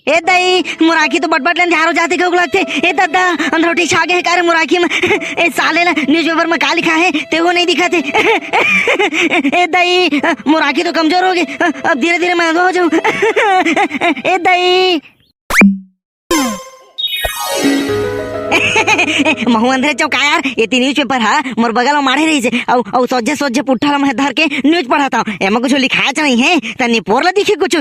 ए दई मुराकी तो बटबट लेन झारो जाते क्यों लगते। ए दादा अंधरोटी छा गए कारे मुराकी में। ए साले ना न्यूज़पेपर में का लिखा है ते वो नहीं दिखाते। ए दई मुराकी तो कमजोर हो गई, अब धीरे धीरे महंगा हो जाऊं। ए दई महू अंधेरे चौका यार, ये न्यूज पेपर है मोर बगल में मारे रही से औ सोझे सोझे पुट्ठा में धर के न्यूज पढ़ाता हूँ। एमा कुछ लिखाया नहीं है तनी पोरला दिखे कुछ।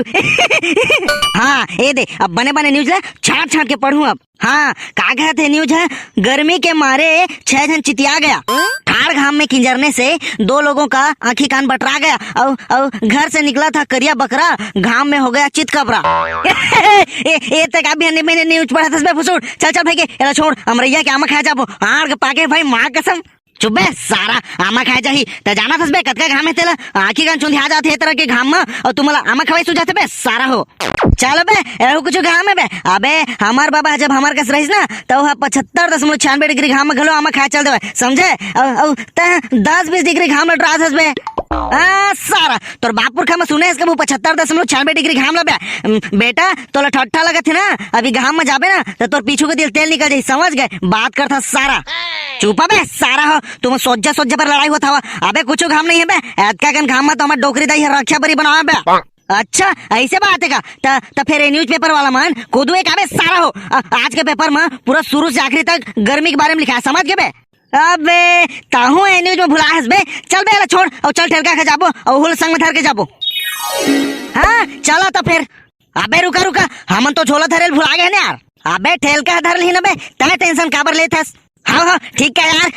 हाँ ए दे अब बने बने न्यूज ला छाट छाट के पढ़ूं अब। हाँ का कहते न्यूज है, गर्मी के मारे 6 जन चितिया गया। ठाड़ घाम में किंजरने से 2 लोगों का आंखी कान बटरा गया और घर से निकला था करिया बकरा, घाम में हो गया चित कबरा। ए तक अभी मैंने न्यूज पढ़ा था फुसूड़। चल चल भाई के छोड़ अमरैया के आमा खा जाबो आड़ पाके भाई माँ कसम। चुप बे सारा आमा खाए जाही त जाना थस बे कतका घाम है तेला आंखी कान चुंधिया जाते तरह के घाम में और तुमला आमा खवाई सुझाते बे सारा हो। चल बे एहो कुछ घाम है बे। अबे हमार बाबा जब हमार कस रहीस ना तो 75.96 डिग्री घाम में घलो आमा खा चल देवे समझे। 10-20 डिग्री घाम लट रहा थस बे सारा तोर बापुर खा में सुने इसके 75.96 डिग्री घाम लबे। बेटा तोला ठट्ठा लगत है ना, अभी घाम में जाबे ना तो तोर पीछू के दिल तेल निकल जाई समझ गए। बात करता सारा चुपा बे सारा हो, तुम सोजा सोजा पर लड़ाई होता हुआ। अबे कुछ घाम नहीं है बे, ऐतका कन घाम में तो हमार डोकरी दाई रक्षा बरी बनावा बे। अच्छा ऐसे बात है का त फिर न्यूज पेपर वाला मन खुद एक आबे सारा हो। आज के पेपर में पूरा शुरू से आखिरी तक गर्मी के बारे में लिखा है समझ गए बे। अबे ताहू है न्यूज में भुला हस बे। चल बे छोड़ और चल ठेलका खा जाबो और हुल संग में धर के जाबो। हाँ चला तो फिर। अबे रुका रुका हमन तो झोला धरेल भुला गए ना यार। अबे ठेलका धर ली ना बे, तय टेंशन काबर लेथस। हाँ हाँ ठीक है यार,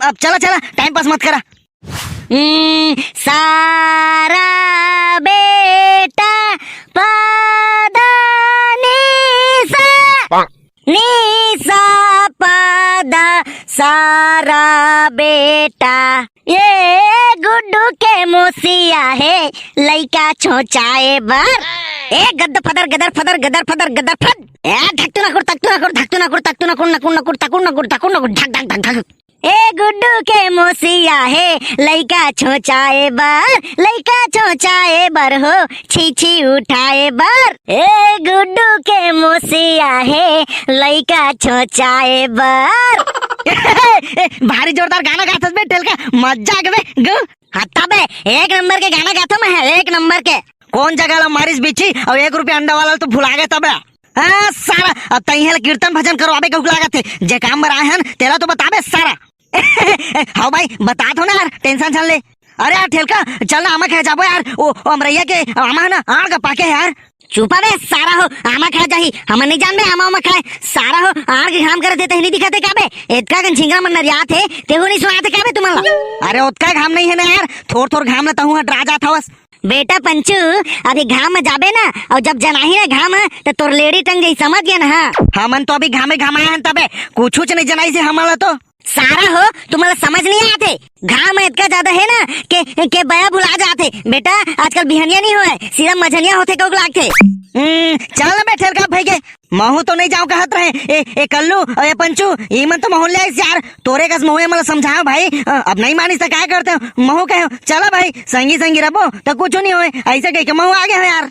अब चला चला टाइम पास मत करा। सारा बेटा पदा निसा पदा सारा बेटा ये गुड्डू के मुसिया है लइका छोचाए बर। ए गद्द फदर गदर फदर गदर फदर गदर फद ए ढकतु ना कुड़ ढक ढक ढक ढक। ए गुड्डू के मोसिया है लइका छोचाए बर हो छी छी उठाए बर। ए गुड्डू के मोसिया है लइका छोचाए बर। भारी जोरदार गाना गाथस बे टेल का मजा आ गए गो। हत्ता बे 1 नंबर के गाना गाथो मैं 1 नंबर के। कौन जगह ला मारिस बिची और 1 रुपया अंडा वाला तो भुला गए तब। हाँ सारा अब तही कीर्तन भजन करो अबे कहू लागत थे जे काम में आए हैं तेरा तो बताबे सारा। हाँ भाई बता दो ना यार टेंशन चल ले। अरे यार ठेलका चल ना आमा खा जाबो यार। ओ अमरैया के आमा ना आड़ का पाके यार। चुपा बे सारा हो आमा खा जाही हम नहीं जान बे आमा खाए सारा हो आड़ के घाम करे देते नहीं दिखाते का बे। इतका कन झिंगा मन नरियात है तेहू नहीं सुनाते का बे तुम्हारा। अरे उतका घाम नहीं है ना यार, थोड़ थोड़ घाम ना तहू डरा जाता हवस। बेटा पंचू अभी घाम में जाबे ना और जब जनाही ना घाम तो तोर लेडी टंग गई समझ गया ना। हमन तो अभी घामे घाम आए हैं तबे कुछ नहीं जनाई से हमारा तो सारा हो तुम्हारा समझ नहीं आते। घाम इतना ज्यादा है ना के बया भुला जाते। बेटा आजकल बिहनिया नहीं हुए सीधा मझनिया होते को लागते। चल बे ठेलका भाई के महू तो नहीं जाओ कहत रहे ए कल्लू और ये पंचू ईमन तो महू ले आइस यार। तोरे कस महू मला समझाओ भाई, अब नहीं मानिस तो क्या करते हो महू कहो चला भाई संगी संगी रहो तो कुछ नहीं होए ऐसे कह के महू आगे हो यार।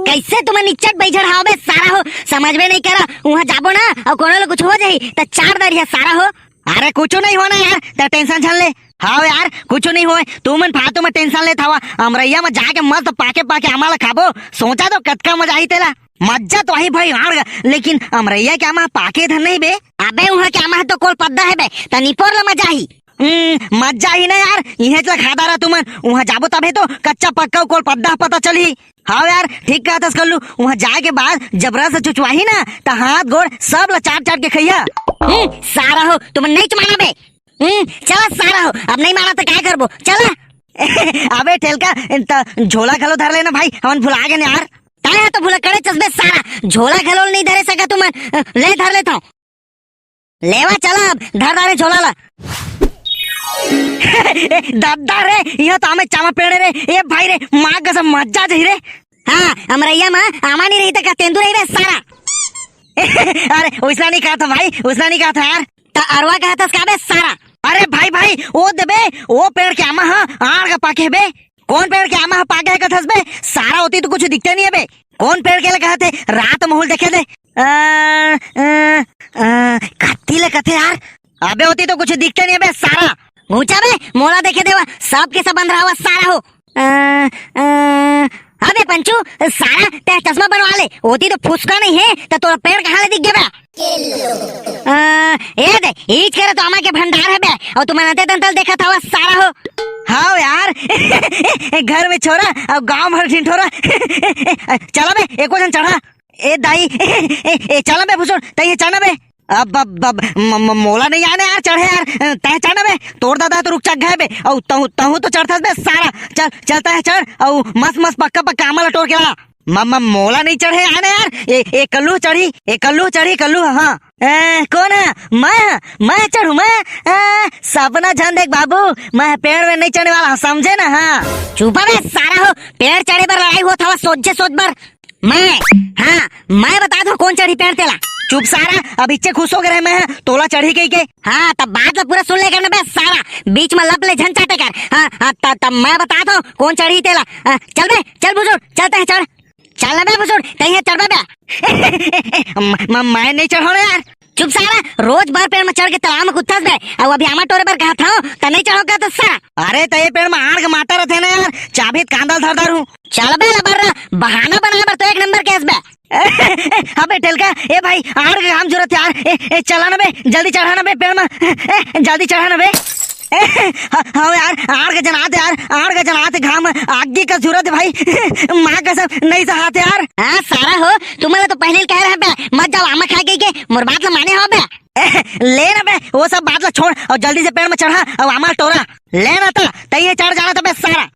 कैसे तुम्हें निचट बैठा रहा बे सारा हो समझ में नहीं करा। वहाँ जाबो ना और कोनो कुछ हो जाही तो 4 दरिया सारा हो। अरे कुछ नहीं होना यार तो टेंशन छल ले। हाँ यार कुछ नहीं होए तू मन फालतू में टेंशन लेता हुआ। अमरैया में जाके मस्त पाके पाके हमारा खाबो सोचा तो कतका मजा आई तेला। मज्जा तो आई भाई आड़ लेकिन अमरैया क्या माँ पाके धन नहीं बे। अबे वहाँ क्या माँ तो कोल पद्दा है बे तनी पोर मजा ही मज्जा ही ना यार। इहे चला खाता रहा तुमन वहाँ जाबो तबे तो कच्चा पक्का कोल पद्दा पता चली। हाँ यार ठीक कहता कर लू वहाँ जाए के बाद जब रस चुचवाही ना तो हाथ गोड़ सब ला चाट चाट के खैया। सारा हो तुम नहीं माना बे। चला सारा हो अब नहीं माना तो क्या करबो चला। अबे ठेलका झोला खलो धर लेना भाई हमन भुला गए यार। ताया तो भूला करे चसबे सारा झोला खलो नहीं धरे सका तुम ले धर लेता हूँ लेवा चला अब धर डाले झोला ला। दादा रे यह तो हमें चामा पेड़े रे ए भाई रे माँ कसम मज्जा जही रे। हाँ अमरैया माँ आमा नहीं रही था तेंदु रही रे सारा। अरे उसने नहीं कहा था भाई उसने नहीं कहा था यार ता अरवा कहा था बे सारा। अरे भाई भाई ओ दबे वो पेड़ के आमा हाँ आड़ का पाके बे। कौन पेड़ के आमा पाके है कथस बे सारा होती तो कुछ दिखते नहीं है बे। कौन पेड़ के लिए कहते रात महल देखे दे कत्ती ले कथे यार। अबे होती तो कुछ दिखते नहीं अबे सारा ऊंचा बे मोला देखे देवा सब के सब बंद रहा हुआ सारा हो। अबे पंचू सारा ते चश्मा बनवा ले होती तो फुसका नहीं है तो तोरा पेड़ कहाँ ले दिख गया बे। ये दे ईच करे तो अमा के भंडार है बे और तुम नते तंतल देखा था वो सारा हो। हाँ यार घर में छोरा और गांव भर ढिंढोरा चला बे एक वजन चढ़ा ए दाई चला बे भुसुर तई चढ़ना बे अब मोला नहीं आने यार चढ़े यार तय चढ़ना बे तोड़ दादा तो रुक चक गए बे और तहु तो चढ़ता बे सारा चल चलता है चढ़ और मस्त मस्त पक्का पक्का अमल टोर के ला मम्मा मोला नहीं चढ़े आने यार ए कल्लू चढ़ी कल्लू हाँ कौन है मैं चढ़ू मैं सपना झन देख बाबू मैं पेड़ में नहीं चढ़ने वाला समझे ना। हाँ चुपा बे सारा हो पेड़ चढ़े पर लड़ाई हुआ था सोच बर मैं बता दो कौन चढ़ी पेड़ तेला चुप सारा अब इच्छे खुश हो गए मैं तोला चढ़ी गई के। हाँ तब बात में पूरा सुन ले करने बे सारा बीच में लप ले झन चाटे कर। हाँ तब मैं बता दो कौन चढ़ी तेला चल बे चल बुजुर्ग चलते हैं चल बे बुजुर्ग कहीं है चढ़ बे मैं नहीं चढ़ा यार चुप सारा रोज बार पेड़ में चढ़ के तालाब में कुत्ता बे और अभी आमा टोरे पर कहा था तो नहीं चढ़ोगा तो सारा अरे तो ये पेड़ में आड़ के माटा रहते ना यार चाबी कांदल धरदार हूँ चल बे लबर बहाना बना बर तो एक नंबर केस बे। अबे टेलका ए भाई आड़ के काम जरूरत यार चला ना बे जल्दी चढ़ाना बे पेड़ में जल्दी चढ़ाना बे। हाँ यार आड़ के जनाते घाम आगे का जरूरत है भाई माँ का सब नहीं सहाते यार। हाँ सारा हो तुम्हारे तो पहले कह रहे बे मत जाओ आमा खा के मोर बात ला माने हो बे ले ना बे वो सब बात ला छोड़ और जल्दी से पेड़ में चढ़ा और आमा टोरा लेना था तय चढ़ जाना था बे सारा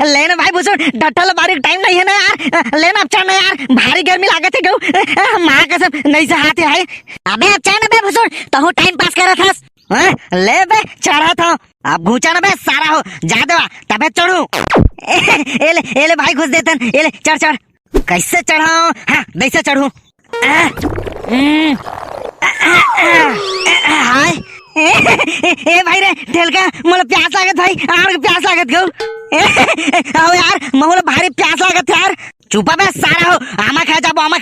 लेना भाई बुजुर्ग डटल बारी टाइम नहीं है ना यार लेना अब चढ़ना यार भारी गर्मी लागत है गौ माँ का सब नहीं सहाते है। अबे अब चढ़ना बे बुजुर्ग तो टाइम पास कर रहा था ले बे चढ़ा था अब घूचा ना बे सारा हो जा देवा तबे चढ़ू एले भाई घुस देतन एले चढ़ कैसे चढ़ाओ हाँ कैसे चढ़ू हाय ए भाई रे ढेलका मोला प्यास लागत भाई आड़ प्यास लागत गौ आओ यार मोला भारी प्यास लागत यार चुपा बे सारा हो आमा खा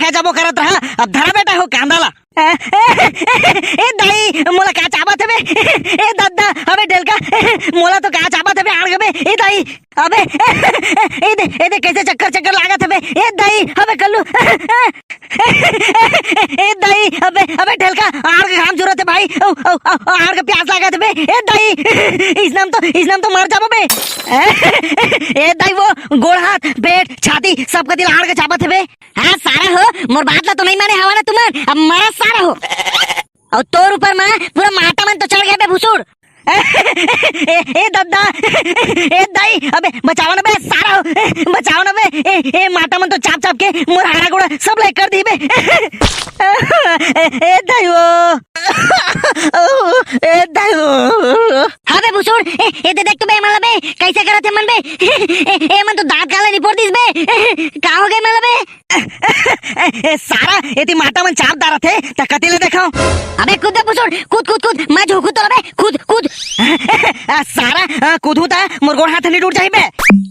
जाबो करत रहा अब धरा बेटा हो कांदाला ए दाई मोला का चाबत बे ए दादा अबे ढेलका मोला तो का चाबत बे आड़ बे ए दाई अबे ए दे कैसे चक्कर लागत बे ए दाई अबे कल्लू ए दाई अबे ढेलका आड़ के काम जरूरत है भाई आड़ के प्यास लागत बे ए दाई इस नाम तो मर जाबो बे ए दाई वो गोड़ हाथ पेट छाती सबका दिल आड़ के चाबत बे। हाँ सारा हो मोर बात ला तो नहीं माने हवा ना तुम्हार अब मरा सारा हो और तोर ऊपर मां पूरा माटा मन तो चढ़ गया बे भुसुर ए दादा ए दाई अबे बचाओ ना बे सारा हो बचाओ ना बे ए माटा मन तो चाप के मोर हाड़ा गोड़ा सब लाइक कर दी बे ए दाई वो ए दाई वो हाँ बे भुसुर ए देख तो बे मतलब बे कैसे करत है मन बे ए मन तो दांत काला रिपोर्ट दिस बे का हो गए मतलब बे सारा एती माटा मन चाप दारत है त कतेले देखाओ अबे कूद बे भुसुर कूद मैं झोकू तो बे कूद सारा कूदू ता मोर गोड़ हाथ नहीं टूट जाई बे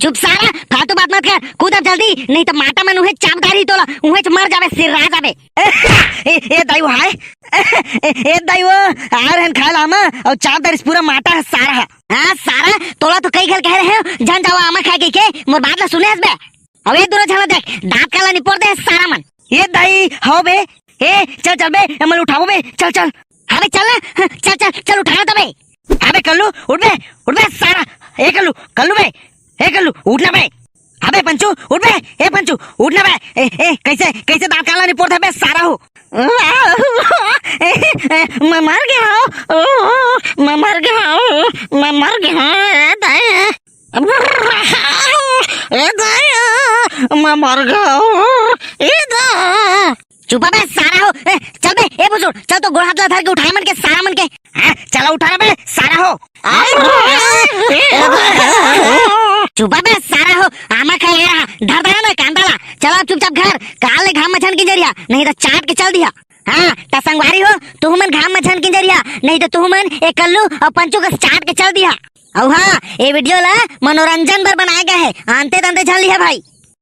चुप सारा फालतू बात मत कर कूद अब जल्दी नहीं तो माटा मन उहे चापदारी तोला उहे मर जावे सिर रह जावे ए दाई वो हाय ए दाई वो आर हन खाला आमा और चापदारी पूरा माटा है सारा। हां सारा तोला तो कई घर कह रहे हो जान जाओ आमा खा के मोर बात ला सुने बे अब ए दूर चला देख दांत काला निपोड़ दे सारा मन ए दाई हो बे ए चल बे अमल उठाओ बे चल हां बे चल उठा तो बे अबे कल्लू उठ बे सारा ए कल्लू बे ए कल्लू उठना बे अबे पंचू उठ बे ए पंचू उठना बे ए कैसे दांत काला नहीं पड़ता बे सारा हो मैं मर गया ए दाई मैं मर गया ए दा चुपा बे सारा हो चल बे ए बुजुर्ग चल तो गोड़ हाथ ला धर के उठाए मन के सारा मन के चला उठा बे सारा हो चुपा बे सारा हो आमा खाया धर ना कांदाला चला चुपचाप घर काले घाम मछन की जरिया नहीं तो चाट के चल दिया। हाँ ता संगवारी हो तू मन घाम मछन की जरिया नहीं तो तू मन एक कल्लू और पंचू का चाट के चल दिया। और हाँ ये वीडियो ला मनोरंजन पर बनाया गया है आंते तंते चल लिया भाई।